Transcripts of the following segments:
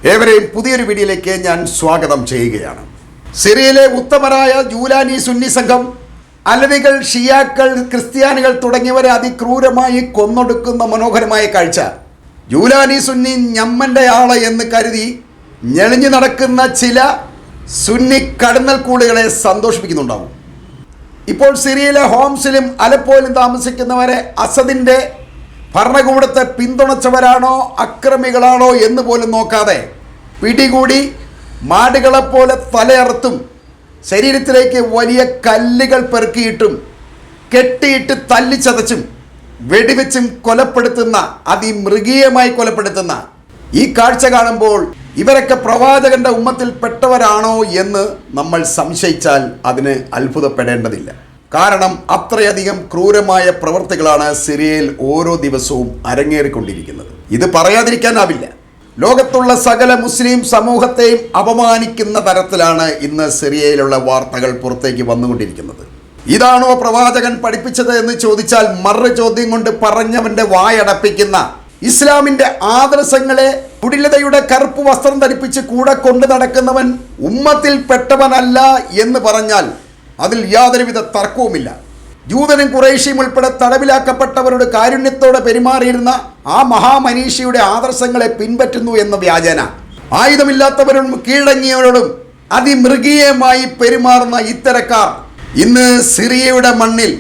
ഏവരെയും പുതിയൊരു വീഡിയോയിലേക്ക് ഞാൻ സ്വാഗതം ചെയ്യുകയാണ്. സിറിയയിലെ ഉത്തമരായ ജൂലാനി സുന്നി സംഘം അലവികൾ, ഷിയാക്കൾ, ക്രിസ്ത്യാനികൾ തുടങ്ങിയവരെ അതിക്രൂരമായി കൊന്നൊടുക്കുന്ന മനോഹരമായ കാഴ്ച ജൂലാനി സുന്നി ഞമ്മൻ്റെ ആള് എന്ന് കരുതി ഞെളിഞ്ഞു നടക്കുന്ന ചില സുന്നി കടന്നൽക്കൂടുകളെ സന്തോഷിപ്പിക്കുന്നുണ്ടാവും. ഇപ്പോൾ സിറിയയിലെ ഹോംസിലും അലപ്പോയിലും താമസിക്കുന്നവരെ അസദിൻ്റെ ഭരണകൂടത്തെ പിന്തുണച്ചവരാണോ അക്രമികളാണോ എന്ന് പോലും നോക്കാതെ പിടികൂടി മാടുകളെപ്പോലെ തലയറുത്തും ശരീരത്തിലേക്ക് വലിയ കല്ലുകൾ പെറുക്കിയിട്ടും കെട്ടിയിട്ട് തല്ലിച്ചതച്ചും വെടിവെച്ചും കൊലപ്പെടുത്തുന്ന, അതിമൃഗീയമായി കൊലപ്പെടുത്തുന്ന ഈ കാഴ്ച കാണുമ്പോൾ ഇവരൊക്കെ പ്രവാചകന്റെ ഉമ്മത്തിൽപ്പെട്ടവരാണോ എന്ന് നമ്മൾ സംശയിച്ചാൽ അതിന് അത്ഭുതപ്പെടേണ്ടതില്ല. കാരണം അത്രയധികം ക്രൂരമായ പ്രവൃത്തികളാണ് സിറിയയിൽ ഓരോ ദിവസവും അരങ്ങേറിക്കൊണ്ടിരിക്കുന്നത്. ഇത് പറയാതിരിക്കാനാവില്ല. ലോകത്തുള്ള സകല മുസ്ലിം സമൂഹത്തെയും അപമാനിക്കുന്ന തരത്തിലാണ് ഇന്ന് സിറിയയിലുള്ള വാർത്തകൾ പുറത്തേക്ക് വന്നുകൊണ്ടിരിക്കുന്നത്. ഇതാണോ പ്രവാചകൻ പഠിപ്പിച്ചത് എന്ന് ചോദിച്ചാൽ മറു ചോദ്യം കൊണ്ട് പറഞ്ഞവന്റെ വായടപ്പിക്കുന്ന ഇസ്ലാമിന്റെ ആദർശങ്ങളെ കുടിലതയുടെ കറുപ്പ് വസ്ത്രം ധരിപ്പിച്ച് കൂടെ കൊണ്ടു നടക്കുന്നവൻ ഉമ്മത്തിൽപ്പെട്ടവനല്ല എന്ന് പറഞ്ഞാൽ അതിൽ യാതൊരുവിധ തർക്കവുമില്ല. ജൂതനും ഖുറൈശിയും ഉൾപ്പെടെ തടവിലാക്കപ്പെട്ടവരുടെ കാരുണ്യത്തോടെ പെരുമാറിയിരുന്ന ആ മഹാമനീഷിയുടെ ആദർശങ്ങളെ പിൻപറ്റുന്നു എന്ന വ്യാജേന ആയുധമില്ലാത്തവരോടും കീഴടങ്ങിയവരോടും അതിമൃഗീയമായി പെരുമാറുന്ന ഇത്തരക്കാർ ഇന്ന് സിറിയയുടെ മണ്ണിൽ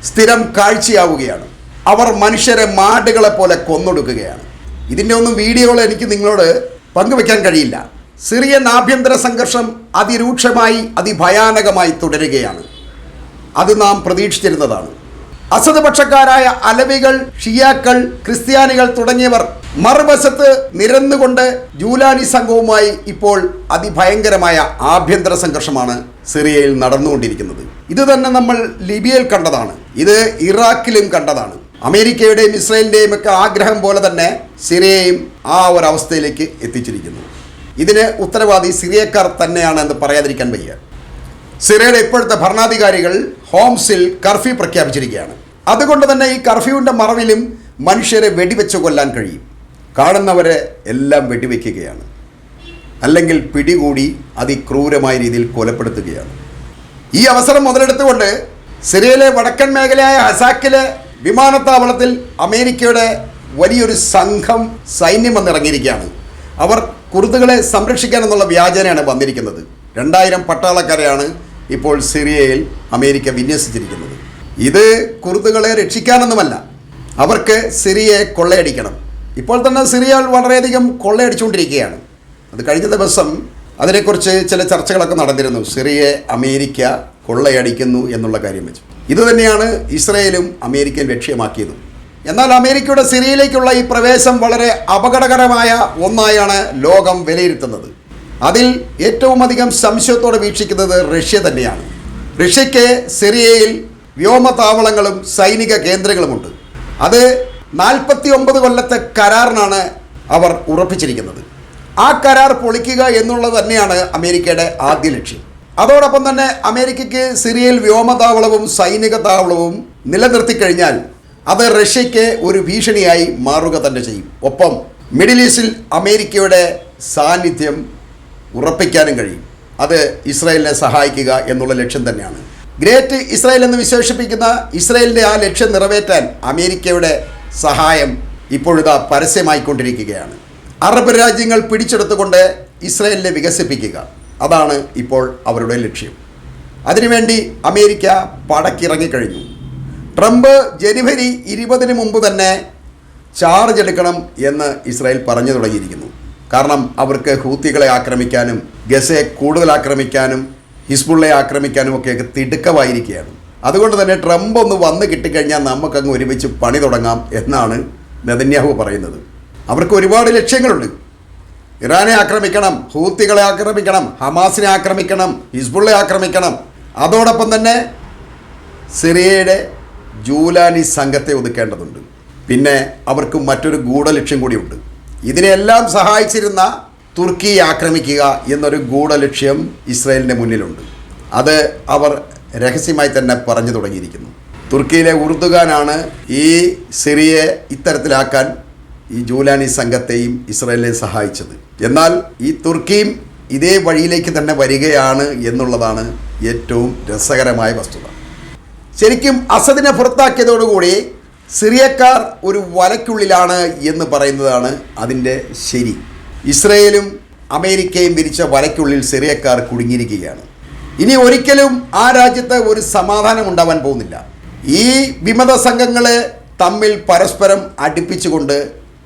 സ്ഥിരം കാഴ്ചയാവുകയാണ്. അവർ മനുഷ്യരെ മാടുകളെ പോലെ കൊന്നൊടുക്കുകയാണ്. ഇതിൻ്റെ ഒന്നും വീഡിയോകൾ എനിക്ക് നിങ്ങളോട് പങ്കുവെക്കാൻ കഴിയില്ല. സിറിയൻ ആഭ്യന്തര സംഘർഷം അതിരൂക്ഷമായി അതിഭയാനകമായി തുടരുകയാണ്. അത് നാം പ്രതീക്ഷിച്ചിരുന്നതാണ്. അസദ് പക്ഷക്കാരായ അലവികൾ, ഷിയാക്കൾ, ക്രിസ്ത്യാനികൾ തുടങ്ങിയവർ മറുവശത്ത് നിരന്നുകൊണ്ട് ജൂലാനി സംഘവുമായി ഇപ്പോൾ അതിഭയങ്കരമായ ആഭ്യന്തര സംഘർഷമാണ് സിറിയയിൽ നടന്നുകൊണ്ടിരിക്കുന്നത്. ഇത് തന്നെ നമ്മൾ ലിബിയയിൽ കണ്ടതാണ്. ഇത് ഇറാഖിലും കണ്ടതാണ്. അമേരിക്കയുടെയും ഇസ്രായേലിൻ്റെയും ഒക്കെ ആഗ്രഹം പോലെ തന്നെ സിറിയയും ആ ഒരവസ്ഥയിലേക്ക് എത്തിച്ചിരിക്കുന്നു. ഇതിന് ഉത്തരവാദി സിറിയക്കാർ തന്നെയാണ് എന്ന് പറയാതിരിക്കാൻ വയ്യ. സിറിയയുടെ ഇപ്പോഴത്തെ ഭരണാധികാരികൾ ഹോംസിൽ കർഫ്യൂ പ്രഖ്യാപിച്ചിരിക്കുകയാണ്. അതുകൊണ്ട് തന്നെ ഈ കർഫ്യൂവിൻ്റെ മറവിലും മനുഷ്യരെ വെടിവെച്ച് കൊല്ലാൻ കഴിയും. കാണുന്നവരെ എല്ലാം വെടിവെക്കുകയാണ്, അല്ലെങ്കിൽ പിടികൂടി അതിക്രൂരമായ രീതിയിൽ കൊലപ്പെടുത്തുകയാണ്. ഈ അവസരം മുതലെടുത്തുകൊണ്ട് സിറിയയിലെ വടക്കൻ മേഖലയായ ഹസാക്കിലെ വിമാനത്താവളത്തിൽ അമേരിക്കയുടെ വലിയൊരു സംഘം സൈന്യം വന്നിറങ്ങിയിരിക്കുകയാണ്. അവർ കുർദുകളെ സംരക്ഷിക്കാൻ എന്നുള്ള വ്യാജനയാണ് വന്നിരിക്കുന്നത്. 2000 പട്ടാളക്കാരെയാണ് ഇപ്പോൾ സിറിയയിൽ അമേരിക്ക വിന്യസിച്ചിരിക്കുന്നത്. ഇത് കുർദുകളെ രക്ഷിക്കാനൊന്നുമല്ല, അവർക്ക് സിറിയയെ കൊള്ളയടിക്കണം. ഇപ്പോൾ തന്നെ സിറിയ വളരെയധികം കൊള്ളയടിച്ചുകൊണ്ടിരിക്കുകയാണ്. അത് കഴിഞ്ഞ ദിവസം അതിനെക്കുറിച്ച് ചില ചർച്ചകളൊക്കെ നടന്നിരുന്നു. സിറിയയെ അമേരിക്ക കൊള്ളയടിക്കുന്നു എന്നുള്ള കാര്യം വെച്ച്. ഇത് തന്നെയാണ് ഇസ്രയേലും അമേരിക്കൻ ലക്ഷ്യമാക്കിയതും. എന്നാൽ അമേരിക്കയുടെ സിറിയയിലേക്കുള്ള ഈ പ്രവേശം വളരെ അപകടകരമായ ഒന്നായാണ് ലോകം വിലയിരുത്തുന്നത്. അതിൽ ഏറ്റവും അധികം സംശയത്തോടെ വീക്ഷിക്കുന്നത് റഷ്യ തന്നെയാണ്. റഷ്യയ്ക്ക് സിറിയയിൽ വ്യോമതാവളങ്ങളും സൈനിക കേന്ദ്രങ്ങളുമുണ്ട്. അത് 49 കൊല്ലത്തെ കരാറിനാണ് അവർ ഉറപ്പിച്ചിരിക്കുന്നത്. ആ കരാർ പൊളിക്കുക എന്നുള്ളത് തന്നെയാണ് അമേരിക്കയുടെ ആദ്യ ലക്ഷ്യം. അതോടൊപ്പം തന്നെ അമേരിക്കയ്ക്ക് സിറിയയിൽ വ്യോമതാവളവും സൈനിക താവളവും നിലനിർത്തിക്കഴിഞ്ഞാൽ അത് റഷ്യയ്ക്ക് ഒരു ഭീഷണിയായി മാറുക തന്നെ ചെയ്യും. ഒപ്പം മിഡിൽ ഈസ്റ്റിൽ അമേരിക്കയുടെ സാന്നിധ്യം ഉറപ്പിക്കാനും കഴിയും. അത് ഇസ്രായേലിനെ സഹായിക്കുക എന്നുള്ള ലക്ഷ്യം തന്നെയാണ്. ഗ്രേറ്റ് ഇസ്രായേൽ എന്ന് വിശേഷിപ്പിക്കുന്ന ഇസ്രായേലിൻ്റെ ആ ലക്ഷ്യം നിറവേറ്റാൻ അമേരിക്കയുടെ സഹായം ഇപ്പോഴിതാ പരസ്യമായിക്കൊണ്ടിരിക്കുകയാണ്. അറബ് രാജ്യങ്ങൾ പിടിച്ചെടുത്തുകൊണ്ട് ഇസ്രായേലിനെ വികസിപ്പിക്കുക, അതാണ് ഇപ്പോൾ അവരുടെ ലക്ഷ്യം. അതിനുവേണ്ടി അമേരിക്ക പടക്കിറങ്ങിക്കഴിഞ്ഞു. ട്രംപ് ജനുവരി 20 മുമ്പ് തന്നെ ചാർജ് എടുക്കണം എന്ന് ഇസ്രായേൽ പറഞ്ഞു തുടങ്ങിയിരിക്കുന്നു. കാരണം അവർക്ക് ഹൂത്തികളെ ആക്രമിക്കാനും ഗസയെ കൂടുതൽ ആക്രമിക്കാനും ഹിസ്ബുള്ളയെ ആക്രമിക്കാനും ഒക്കെ തിടുക്കമായിരിക്കുകയാണ്. അതുകൊണ്ട് തന്നെ ട്രംപ് ഒന്ന് വന്ന് കിട്ടിക്കഴിഞ്ഞാൽ നമുക്കങ്ങ് ഒരുമിച്ച് പണി തുടങ്ങാം എന്നാണ് നെതന്യാഹു പറയുന്നത്. അവർക്ക് ഒരുപാട് ലക്ഷ്യങ്ങളുണ്ട്. ഇറാനെ ആക്രമിക്കണം, ഹൂത്തികളെ ആക്രമിക്കണം, ഹമാസിനെ ആക്രമിക്കണം, ഹിസ്ബുള്ളയെ ആക്രമിക്കണം. അതോടൊപ്പം തന്നെ സിറിയയുടെ ജൂലാനി സംഘത്തെ ഒതുക്കേണ്ടതുണ്ട്. പിന്നെ അവർക്ക് മറ്റൊരു ഗൂഢലക്ഷ്യം കൂടിയുണ്ട്. ഇതിനെല്ലാം സഹായിച്ചിരുന്ന തുർക്കിയെ ആക്രമിക്കുക എന്നൊരു ഗൂഢലക്ഷ്യം ഇസ്രായേലിൻ്റെ മുന്നിലുണ്ട്. അത് അവർ രഹസ്യമായി തന്നെ പറഞ്ഞു തുടങ്ങിയിരിക്കുന്നു. തുർക്കിയിലെ ഉർദുഗാനാണ് ഈ സിറിയയെ ഇത്തരത്തിലാക്കാൻ ഈ ജൂലാനി സംഘത്തെയും ഇസ്രായേലിനെ സഹായിച്ചത്. എന്നാൽ ഈ തുർക്കിയും ഇതേ വഴിയിലേക്ക് തന്നെ വരികയാണ് എന്നുള്ളതാണ് ഏറ്റവും രസകരമായ വസ്തുത. ശരിക്കും അസദിനെ പുറത്താക്കിയതോടുകൂടി സിറിയക്കാർ ഒരു വലയ്ക്കുള്ളിലാണ് എന്ന് പറയുന്നതാണ് അതിൻ്റെ ശരി. ഇസ്രയേലും അമേരിക്കയും വിരിച്ച വലയ്ക്കുള്ളിൽ സിറിയക്കാർ കുടുങ്ങിയിരിക്കുകയാണ്. ഇനി ഒരിക്കലും ആ രാജ്യത്ത് ഒരു സമാധാനം ഉണ്ടാവാൻ പോകുന്നില്ല. ഈ വിമത സംഘങ്ങളെ തമ്മിൽ പരസ്പരം അടുപ്പിച്ചുകൊണ്ട്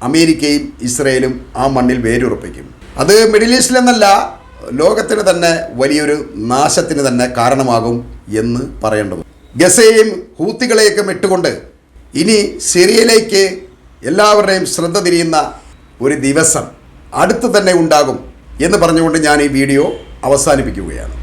അമേരിക്കയും ഇസ്രയേലും ആ മണ്ണിൽ വേരുറപ്പിക്കും. അത് മിഡിൽ ഈസ്റ്റിലെന്നല്ല, ലോകത്തിന് തന്നെ വലിയൊരു നാശത്തിന് തന്നെ കാരണമാകും എന്ന് പറയേണ്ടത്. ഗസയെയും ഹൂത്തികളെയൊക്കെ ഇട്ടുകൊണ്ട് ഇനി സിറിയയിലേക്ക് എല്ലാവരുടെയും ശ്രദ്ധ തിരിയുന്ന ഒരു ദിവസം അടുത്ത് തന്നെ ഉണ്ടാകും എന്ന് പറഞ്ഞുകൊണ്ട് ഞാൻ ഈ വീഡിയോ അവസാനിപ്പിക്കുകയാണ്.